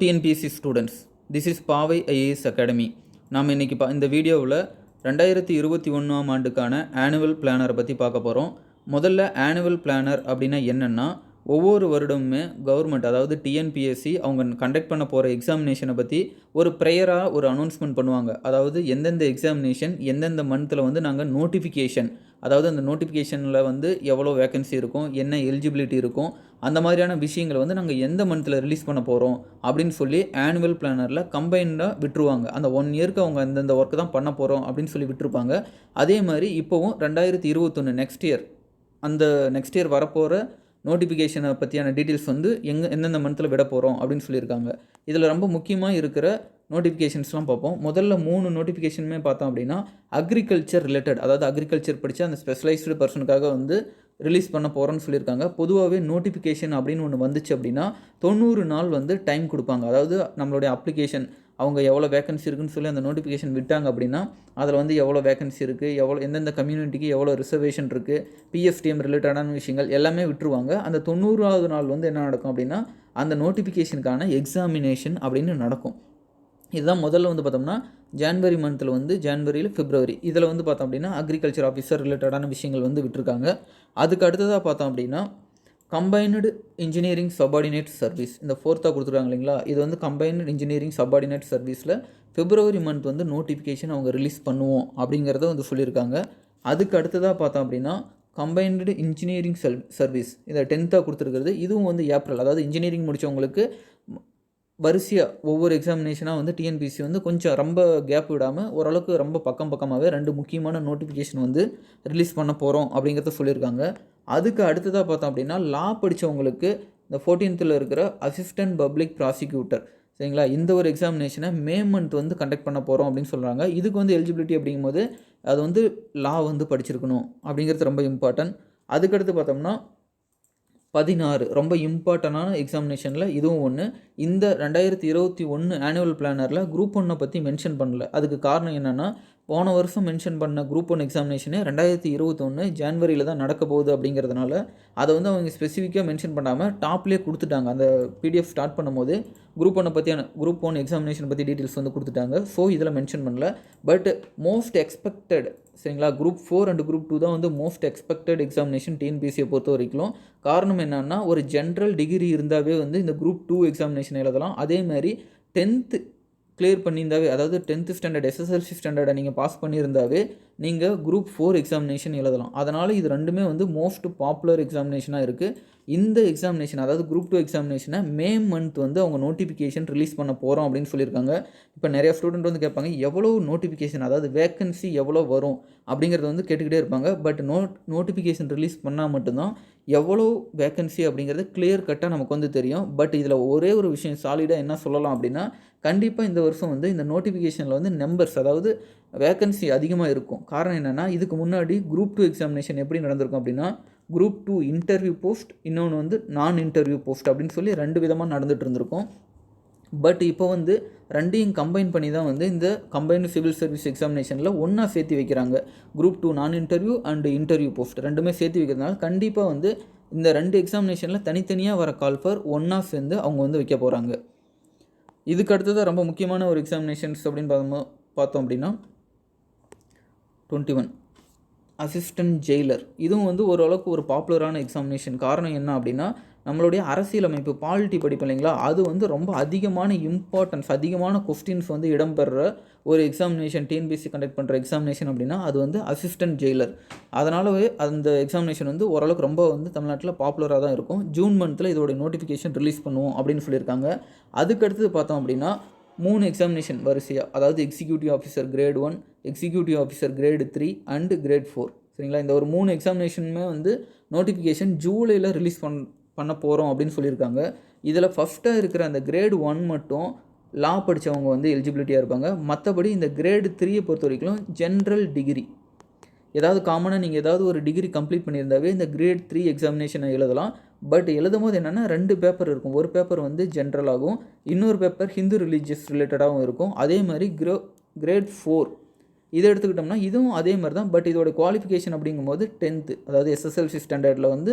TNPSC students, this is பாவை IAS academy. நாம் இன்றைக்கி இந்த வீடியோவில் 2021ஆம் ஆண்டுக்கான ஆனுவல் பிளானரை பற்றி பார்க்க போகிறோம். முதல்ல ஆனுவல் பிளானர் அப்படின்னா என்னென்னா, ஒவ்வொரு வருடமுமே கவர்மெண்ட், அதாவது டிஎன்பிஎஸ்சி அவங்க கண்டக்ட் பண்ண போகிற எக்ஸாமினேஷனை பற்றி ஒரு ப்ரேயராக ஒரு அனௌன்ஸ்மெண்ட் பண்ணுவாங்க. அதாவது எந்தெந்த எக்ஸாமினேஷன் எந்தெந்த மந்தில் வந்து நாங்கள் நோட்டிஃபிகேஷன், அதாவது அந்த நோட்டிஃபிகேஷனில் வந்து எவ்வளோ வேகன்சி இருக்கும், என்ன எலிஜிபிலிட்டி இருக்கும், அந்த மாதிரியான விஷயங்களை வந்து நாங்கள் எந்த மந்தில் ரிலீஸ் பண்ண போகிறோம் அப்படின்னு சொல்லி ஆனுவல் பிளானரில் கம்பைண்டாக விட்டுருவாங்க. அந்த 1 இயருக்கு அவங்க அந்தந்த ஒர்க்கு தான் பண்ண போகிறோம் அப்படின்னு சொல்லி விட்டுருப்பாங்க. அதே மாதிரி இப்போவும் 2021 நெக்ஸ்ட் இயர் வரப்போகிற நோட்டிஃபிகேஷனை பற்றியான டீட்டெயில்ஸ் வந்து எந்தெந்த மந்தில் விட போகிறோம் அப்படின்னு சொல்லியிருக்காங்க. இதில் ரொம்ப முக்கியமாக இருக்கிற நோட்டிஃபிகேஷன்ஸ்லாம் பார்ப்போம். முதல்ல 3 நோட்டிஃபிகேஷனுமே பார்த்தோம் அப்படின்னா அக்ரிகல்ச்சர் ரிலேட்டட், அதாவது அக்ரிகல்ச்சர் படித்த அந்த ஸ்பெஷலைஸ்டு பர்சனுக்காக வந்து ரிலீஸ் பண்ண போகிறோன்னு சொல்லியிருக்காங்க. பொதுவாகவே நோட்டிஃபிகேஷன் அப்படின்னு ஒன்று வந்துச்சு அப்படின்னா 90 நாள் வந்து டைம் கொடுப்பாங்க. அதாவது நம்மளுடைய அப்ளிகேஷன் அவங்க எவ்வளோ வேகன்சி இருக்குன்னு சொல்லி அந்த நோட்டிஃபிகேஷன் விட்டாங்க அப்படின்னா அதில் வந்து எவ்வளோ வேகன்சி இருக்குது, எந்தெந்த கம்யூனிட்டிக்கு எவ்வளோ ரிசர்வேஷன் இருக்குது, பிஎஃப்டிஎம் ரிலேட்டடான விஷயங்கள் எல்லாமே விட்டுருவாங்க. அந்த 90வது நாள் வந்து என்ன நடக்கும் அப்படின்னா அந்த நோட்டிஃபிகேஷனுக்கான எக்ஸாமினேஷன் அப்படின்னு நடக்கும். இதுதான் முதல்ல வந்து பார்த்தோம்னா ஜான்வரி மந்தில் வந்து ஜான்வரியில் பிப்ரவரி இதில் வந்து பார்த்தோம் அப்படின்னா அக்ரிகல்ச்சர் ஆஃபீஸர் ரிலேட்டடான விஷயங்கள் வந்து விட்டுருக்காங்க. அதுக்கு அடுத்ததாக பார்த்தோம் அப்படின்னா கம்பைன்டு இன்ஜினியரிங் சப்பார்டினேட் சர்வீஸ், இந்த 4th கொடுத்துருக்காங்க இல்லைங்களா, இது வந்து கம்பைன்டு இன்ஜினியரிங் சப்பார்டினேட் சர்வீஸில் பிப்ரவரி மந்த் வந்து நோட்டிஃபிகேஷன் அவங்க ரிலீஸ் பண்ணுவோம் அப்படிங்கிறத வந்து சொல்லியிருக்காங்க. அதுக்கு அடுத்ததாக பார்த்தோம் அப்படின்னா கம்பைன்டு இன்ஜினியரிங் சர்வீஸ், இதை 10th கொடுத்துருக்கிறது, இதுவும் வந்து ஏப்ரல், அதாவது இன்ஜினியரிங் முடித்தவங்களுக்கு வரிசையாக ஒவ்வொரு எக்ஸாமினேஷனாக வந்து டிஎன்பிஎஸ்சி வந்து கொஞ்சம் ரொம்ப கேப் விடாமல் ஓரளவுக்கு ரொம்ப பக்கமாகவே 2 முக்கியமான நோட்டிஃபிகேஷன் வந்து ரிலீஸ் பண்ண போகிறோம் அப்படிங்கிறத சொல்லியிருக்காங்க. அதுக்கு அடுத்ததாக பார்த்தோம் அப்படின்னா லா படித்தவங்களுக்கு இந்த 14th இருக்கிற அசிஸ்டன்ட் பப்ளிக் ப்ராசிக்யூட்டர், சரிங்களா, இந்த ஒரு எக்ஸாமினேஷனை மே மந்த் வந்து கண்டக்ட் பண்ண போகிறோம் அப்படின்னு சொல்கிறாங்க. இதுக்கு வந்து எலிஜிபிலிட்டி அப்படிங்கும்போது அது வந்து லா வந்து படிச்சிருக்கணும் அப்படிங்கிறது ரொம்ப இம்பார்ட்டன்ட். அதுக்கடுத்து பார்த்தோம்னா 16 ரொம்ப இம்பார்ட்டண்டான எக்ஸாமினேஷனில் இதுவும் ஒன்று. இந்த 2021 ஆனுவல் பிளானரில் குரூப் 1 பற்றி மென்ஷன் பண்ணல. அதுக்கு காரணம் என்னென்னா, போன வருஷம் மென்ஷன் பண்ண குரூப் 1 எக்ஸாமினேஷனே 2021 ஜான்வரியில் தான் நடக்க போகுது அப்படிங்கிறதுனால அதை வந்து அவங்க ஸ்பெசிஃபிக்காக மென்ஷன் பண்ணாமல் டாப்லேயே கொடுத்துட்டாங்க. அந்த பிடிஎஃப் ஸ்டார்ட் பண்ணும்போது குரூப் 1 எக்ஸாமினேஷன் பற்றி டீட்டெயில்ஸ் வந்து கொடுத்துட்டாங்க. ஸோ இதில் மென்ஷன் பண்ணல. பட் மோஸ்ட் எக்ஸ்பெக்டட், சரிங்களா, குரூப் 4 அண்ட் குரூப் 2 தான் வந்து மோஸ்ட் எக்ஸ்பெக்டட் எக்ஸாமினேஷன் டிஎன்பிஎஸ்சியை பொறுத்த வரைக்கும். காரணம் என்னென்னா, ஒரு ஜென்ரல் டிகிரி இருந்தாவே வந்து இந்த குரூப் 2 எக்ஸாமினேஷன் எழுதலாம். அதே மாதிரி 10th கிளியர் பண்ணியிருந்தாவே, அதாவது 10th ஸ்டாண்டர்ட் எஸ்எஸ்எல்சி ஸ்டாண்டர்டை நீங்கள் பாஸ் பண்ணியிருந்தாவே நீங்கள் குரூப் 4 எக்ஸாமினேஷன் எழுதலாம். அதனால் இது ரெண்டுமே வந்து மோஸ்ட் பாப்புலர் எக்ஸாமினேஷனாக இருக்குது. இந்த எக்ஸாமினேஷன், அதாவது குரூப் 2 எக்ஸாமினேஷனை மே மந்த் வந்து அவங்க நோட்டிஃபிகேஷன் ரிலீஸ் பண்ண போகிறோம் அப்படின்னு சொல்லியிருக்காங்க. இப்போ நிறைய ஸ்டூடெண்ட் வந்து கேட்பாங்க, எவ்வளோ நோட்டிஃபிகேஷன், அதாவது வேக்கன்சி எவ்வளோ வரும் அப்படிங்கிறத வந்து கேட்டுக்கிட்டே இருப்பாங்க. பட் நோட்டிஃபிகேஷன் ரிலீஸ் பண்ணால் மட்டும்தான் எவ்வளோ வேக்கன்சி அப்படிங்கிறது கிளியர் கட்டாக நமக்கு வந்து தெரியும். பட் இதில் ஒரே ஒரு விஷயம் சாலிடாக என்ன சொல்லலாம் அப்படின்னா, கண்டிப்பாக இந்த வருஷம் வந்து இந்த நோட்டிஃபிகேஷனில் வந்து நம்பர்ஸ், அதாவது வேக்கன்சி அதிகமாக இருக்கும். காரணம் என்னென்னா, இதுக்கு முன்னாடி குரூப் 2 எக்ஸாமினேஷன் எப்படி நடந்திருக்கும் அப்படின்னா, குரூப் 2 இன்டர்வியூ போஸ்ட், இன்னொன்று வந்து நான் இன்டர்வியூ போஸ்ட் அப்படின்னு சொல்லி 2 விதமாக நடந்துகிட்டு இருந்திருக்கும். பட் இப்போ வந்து ரெண்டையும் கம்பைன் பண்ணி தான் வந்து இந்த கம்பைன்டு சிவில் சர்வீஸ் எக்ஸாமினேஷனில் ஒன்றா சேர்த்து வைக்கிறாங்க. குரூப் 2 நான் இன்டர்வியூ அண்டு இன்டர்வியூ போஸ்ட் ரெண்டுமே சேர்த்து வைக்கிறதுனால கண்டிப்பாக வந்து இந்த 2 எக்ஸாமினேஷனில் தனித்தனியாக வர கால் ஃபார் ஒன்றா சேர்ந்து அவங்க வந்து வைக்க போகிறாங்க. இதுக்கு அடுத்ததாக ரொம்ப முக்கியமான ஒரு எக்ஸாமினேஷன்ஸ் அப்படின்னு பார்த்தோம் அப்படின்னா 21 அசிஸ்டன்ட் ஜெயிலர், இதுவும் வந்து ஓரளவுக்கு ஒரு பாப்புலரான எக்ஸாமினேஷன். காரணம் என்ன அப்படின்னா, நம்மளுடைய அரசியலமைப்பு பாலிட்டி படிப்போம் இல்லைங்களா, அது வந்து ரொம்ப அதிகமான இம்பார்ட்டன்ஸ், அதிகமான கொஸ்டின்ஸ் வந்து இடம்பெற ஒரு எக்ஸாமினேஷன், டிஎன்பிஎஸ்சி கண்டக்ட் பண்ணுற எக்ஸாமினேஷன் அப்படின்னா அது வந்து அசிஸ்டன்ட் ஜெயிலர். அதனாலவே அந்த எக்ஸாமினேஷன் வந்து ஓரளவுக்கு ரொம்ப வந்து தமிழ்நாட்டில் பாப்புலராக தான் இருக்கும். ஜூன் மந்தில் இதோடைய நோட்டிஃபிகேஷன் ரிலீஸ் பண்ணுவோம் அப்படின்னு சொல்லியிருக்காங்க. அதுக்கடுத்து பார்த்தோம் அப்படின்னா 3 எக்ஸாமினேஷன் வரிசையாக, அதாவது executive officer grade 1, executive officer grade 3 and grade 4, சரிங்களா, இந்த ஒரு 3 எக்ஸாமினேஷனுமே வந்து நோட்டிஃபிகேஷன் ஜூலையில் ரிலீஸ் பண்ண போகிறோம் அப்படின்னு சொல்லியிருக்காங்க. இதில் ஃபஸ்ட்டாக இருக்கிற அந்த கிரேட் 1 மட்டும் லா படித்தவங்க வந்து எலிஜிபிலிட்டியாக இருப்பாங்க. மற்றபடி இந்த கிரேட் 3 பொறுத்த வரைக்கும் ஜென்ரல் டிகிரி, ஏதாவது காமனாக நீங்கள் ஏதாவது ஒரு டிகிரி கம்ப்ளீட் பண்ணியிருந்தாவே இந்த கிரேட் 3 எக்ஸாமினேஷனை எழுதலாம். பட் எழுதும் போது என்னென்னா 2 பேப்பர் இருக்கும். ஒரு பேப்பர் வந்து ஜென்ரலாகவும், இன்னொரு பேப்பர் ஹிந்து ரிலீஜியஸ் ரிலேட்டடாகவும் இருக்கும். அதே மாதிரி கிரேட் 4 இதை எடுத்துக்கிட்டோம்னா இதுவும் அதே மாதிரி தான். பட் இதோட குவாலிஃபிகேஷன் அப்படிங்கும்போது 10th, அதாவது எஸ்எஸ்எல்சி ஸ்டாண்டர்டில் வந்து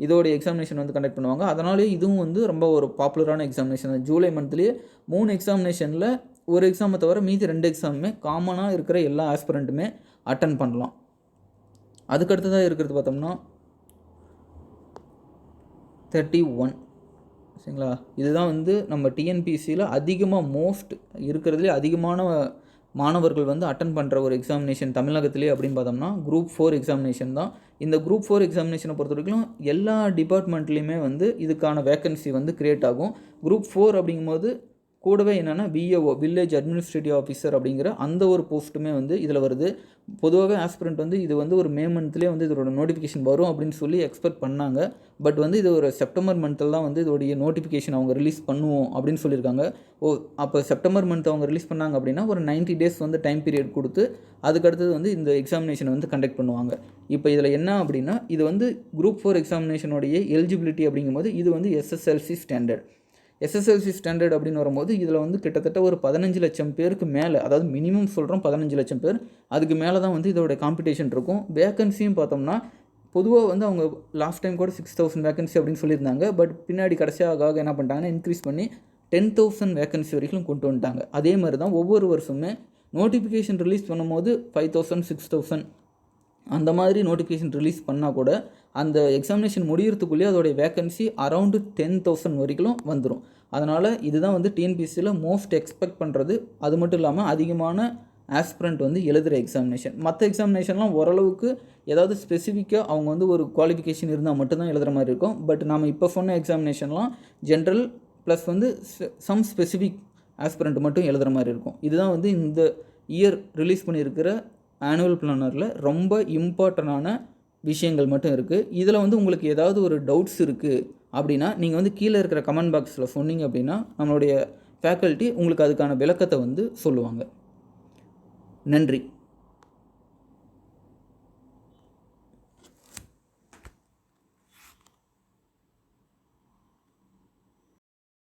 இதோட எக்ஸாமினேஷன் வந்து கண்டக்ட் பண்ணுவாங்க. அதனாலே இதுவும் வந்து ரொம்ப ஒரு பாப்புலரான எக்ஸாமினேஷன். ஜூலை மந்த்லேயே 3 எக்ஸாமினேஷனில் ஒரு எக்ஸாமை தவிர மீதி 2 எக்ஸாமுமே காமனாக இருக்கிற எல்லா ஆஸ்பிரண்ட்டுமே அட்டன் பண்ணலாம். அதுக்கடுத்ததாக இருக்கிறது பார்த்தோம்னா 31 சரிங்களா. இதுதான் வந்து நம்ம டிஎன்பிஎஸ்சியில் அதிகமாக இருக்கிறதுலே அதிகமான மாணவர்கள் வந்து அட்டன் பண்ணுற ஒரு எக்ஸாமினேஷன் தமிழகத்திலே அப்படின்னு பார்த்தோம்னா குரூப் 4 எக்ஸாமினேஷன் தான். இந்த குரூப் 4 எக்ஸாமினேஷனை பொறுத்த வரைக்கும் எல்லா டிபார்ட்மெண்ட்லேயுமே வந்து இதுக்கான வேக்கன்சி வந்து க்ரியேட் ஆகும். குரூப் 4 அப்படிங்கும்போது கூடவே என்னென்னா விஏஓ வில்லேஜ் அட்மினிஸ்ட்ரேட்டிவ் ஆஃபீஸர் அப்படிங்கிற அந்த ஒரு போஸ்ட்டுமே வந்து இதில் வருது. பொதுவாகவே ஆஸ்பிரண்ட் வந்து இது வந்து ஒரு மே மந்த்லேயே வந்து இதோட நோட்டிஃபிகேஷன் வரும் அப்படின்னு சொல்லி எக்ஸ்பெக்ட் பண்ணாங்க. பட் வந்து இது ஒரு செப்டம்பர் மந்தில் தான் வந்து இதோடைய நோட்டிஃபிகேஷன் அவங்க ரிலீஸ் பண்ணுவோம் அப்படின்னு சொல்லியிருக்காங்க. அப்போ செப்டம்பர் மந்த் அவங்க ரிலீஸ் பண்ணாங்க அப்படின்னா ஒரு 90 டேஸ் வந்து டைம் பீரியட் கொடுத்து அதுக்கடுத்தது வந்து இந்த எக்ஸாமினேஷனை வந்து கண்டக்ட் பண்ணுவாங்க. இப்போ இதில் என்ன அப்படின்னா இது வந்து குரூப் 4 எக்ஸாமினேஷனுடைய எலிஜிபிலிட்டி அப்படிங்கும்போது இது வந்து எஸ்எஸ்எல்சி ஸ்டாண்டர்ட். எஸ்எஸ்எல்சி ஸ்டாண்டர்ட் அப்படின்னு வரும்போது இதில் வந்து கிட்டத்தட்ட ஒரு 15 லட்சம் பேருக்கு மேலே, அதாவது மினிமம் சொல்கிறோம் 15 லட்சம் பேர், அதுக்கு மேலே தான் வந்து இதோட காம்படிஷன் இருக்கும். வேக்கன்சியும் பார்த்தோம்னா பொதுவாக வந்து அவங்க லாஸ்ட் டைம் கூட 6000 வேக்கன்சி அப்படின்னு சொல்லியிருந்தாங்க. பட் பின்னாடி கடைசியாக என்ன பண்ணிட்டாங்கன்னா இன்க்ரீஸ் பண்ணி 10,000 வேக்கன்சி வரைக்கும் கொண்டு வந்துட்டாங்க. அதே மாதிரி தான் ஒவ்வொரு வருஷமே நோட்டிஃபிகேஷன் ரிலீஸ் பண்ணும்போது 5000 6000 அந்த மாதிரி நோட்டிஃபிகேஷன் ரிலீஸ் பண்ணால் கூட அந்த எக்ஸாமினேஷன் முடிகிறதுக்குள்ளேயே அதோடைய வேக்கன்சி அரவுண்டு 10,000 வரைக்கும் வந்துடும். அதனால் இதுதான் வந்து டிஎன்பிஎஸ்சியில் மோஸ்ட் எக்ஸ்பெக்ட் பண்ணுறது. அது மட்டும் இல்லாமல் அதிகமான ஆஸ்பிரண்ட் வந்து எழுதுகிற எக்ஸாமினேஷன். மற்ற எக்ஸாமினேஷன்லாம் ஓரளவுக்கு ஏதாவது ஸ்பெசிஃபிக்காக அவங்க வந்து ஒரு குவாலிஃபிகேஷன் இருந்தால் மட்டும்தான் எழுதுகிற மாதிரி இருக்கும். பட் நம்ம இப்போ சொன்ன எக்ஸாமினேஷன்லாம் ஜென்ரல் ப்ளஸ் வந்து சம் ஸ்பெசிஃபிக் ஆஸ்பிரண்ட் மட்டும் எழுதுகிற மாதிரி இருக்கும். இதுதான் வந்து இந்த இயர் ரிலீஸ் பண்ணியிருக்கிற ஆனுவல் பிளானரில் ரொம்ப இம்பார்ட்டண்டான விஷயங்கள் மட்டும் இருக்குது. இதில் வந்து உங்களுக்கு ஏதாவது ஒரு டவுட்ஸ் இருக்குது அப்படின்னா நீங்கள் வந்து கீழே இருக்கிற கமெண்ட் பாக்ஸில் சொன்னீங்க அப்படின்னா நம்மளுடைய ஃபேக்கல்ட்டி உங்களுக்கு அதுக்கான விளக்கத்தை வந்து சொல்லுவாங்க. நன்றி.